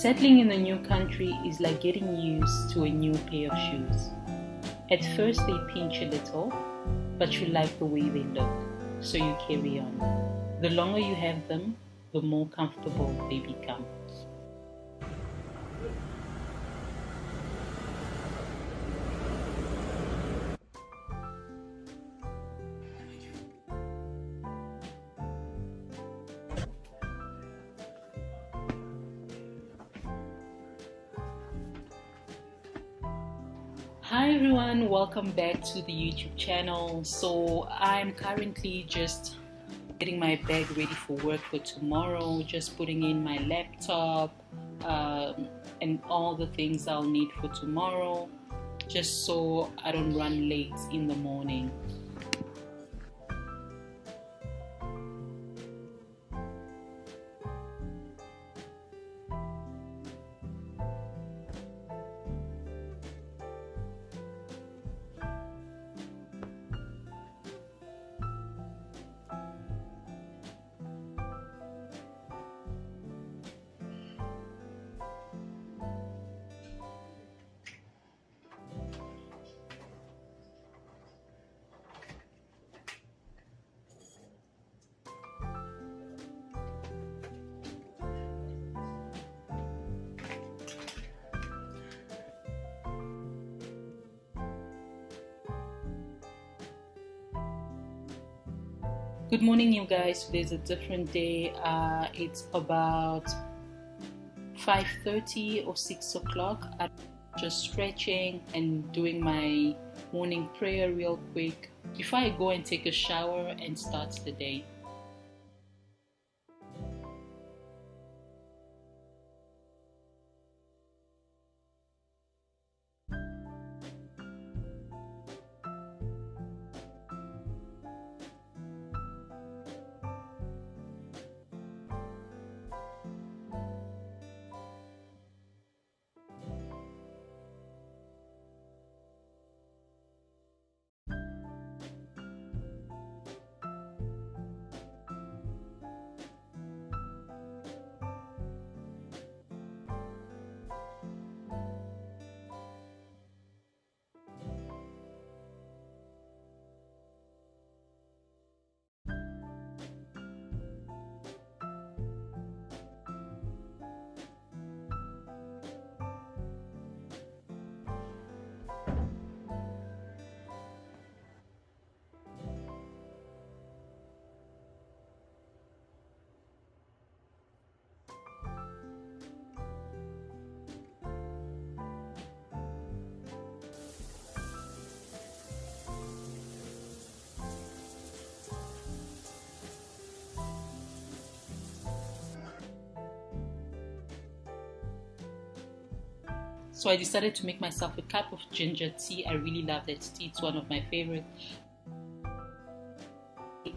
Settling in a new country is like getting used to a new pair of shoes. At first they pinch a little, but you like the way they look, so you carry on. The longer you have them, the more comfortable they become. Hi everyone, welcome back to the YouTube channel. So I'm currently just getting my bag ready for work for tomorrow, just putting in my laptop and all the things I'll need for tomorrow, just so I don't run late in the morning. Good morning, you guys. Today's a different day. It's about 5:30 or 6 o'clock. I'm just stretching and doing my morning prayer real quick before I go and take a shower and start the day. So I decided to make myself a cup of ginger tea. I really love that tea. It's one of my favorite.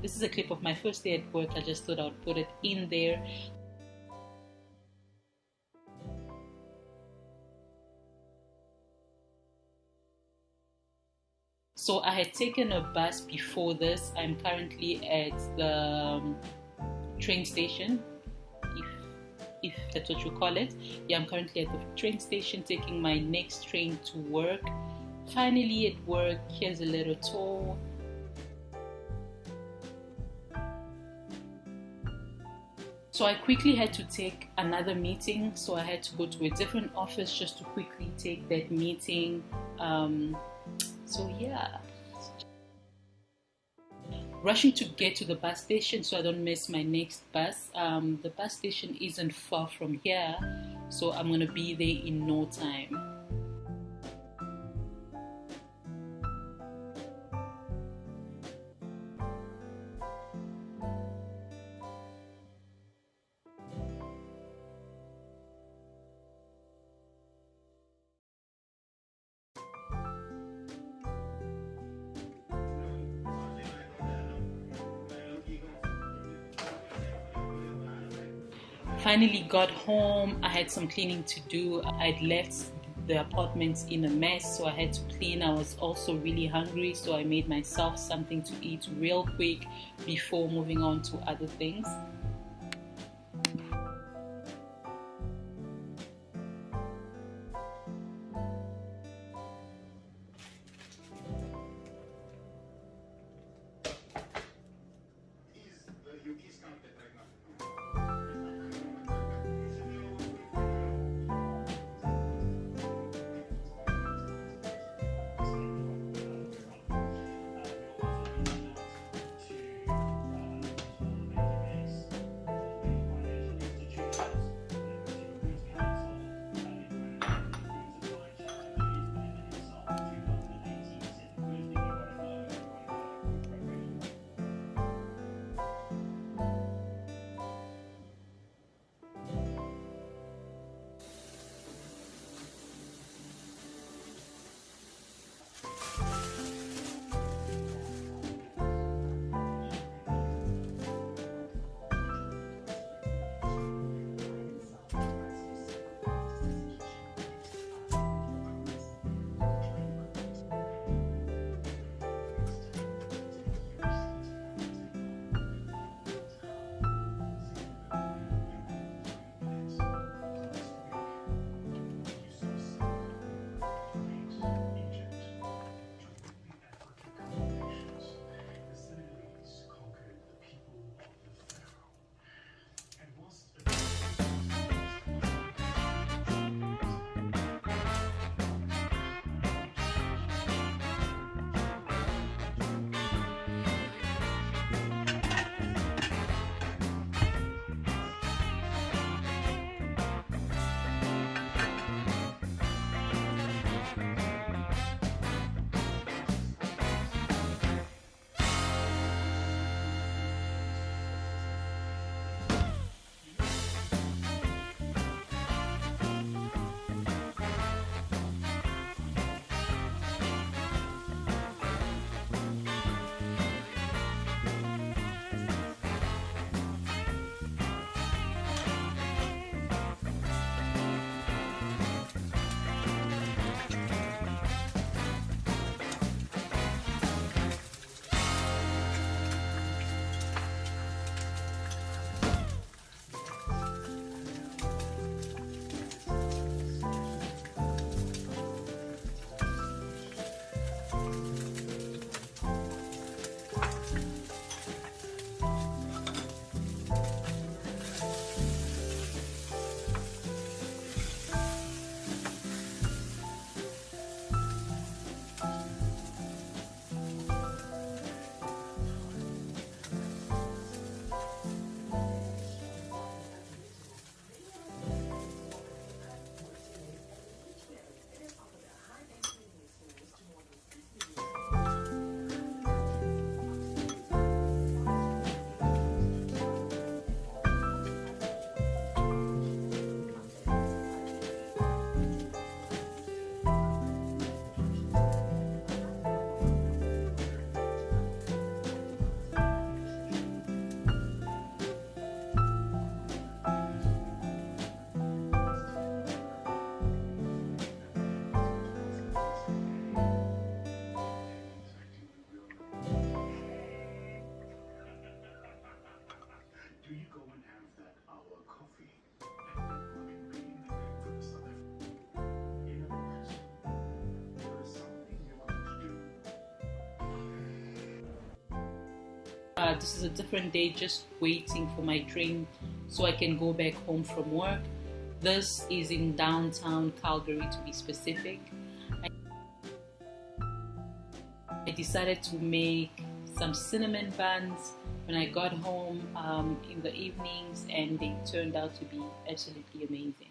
This is a clip of my first day at work. I just thought I would put it in there. So I had taken a bus before this. I'm currently at the train station, if that's what you call it. Yeah, I'm currently at the train station taking my next train to work. Finally at work. Here's a little tour. So I quickly had to take another meeting, so I had to go to a different office just to quickly take that meeting. So yeah, rushing to get to the bus station so I don't miss my next bus. The bus station isn't far from here, so I'm gonna be there in no time. Finally got home. I had some cleaning to do. I'd left the apartment in a mess, so I had to clean. I was also really hungry, so I made myself something to eat real quick before moving on to other things. this is a different day, just waiting for my train so I can go back home from work. This is in downtown Calgary, to be specific. I decided to make some cinnamon buns when I got home in the evenings, and they turned out to be absolutely amazing.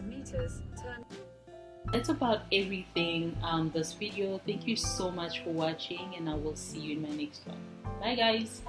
Meters, turn. That's about everything this video. Thank you so much for watching, and I will see you in my next one. Bye guys.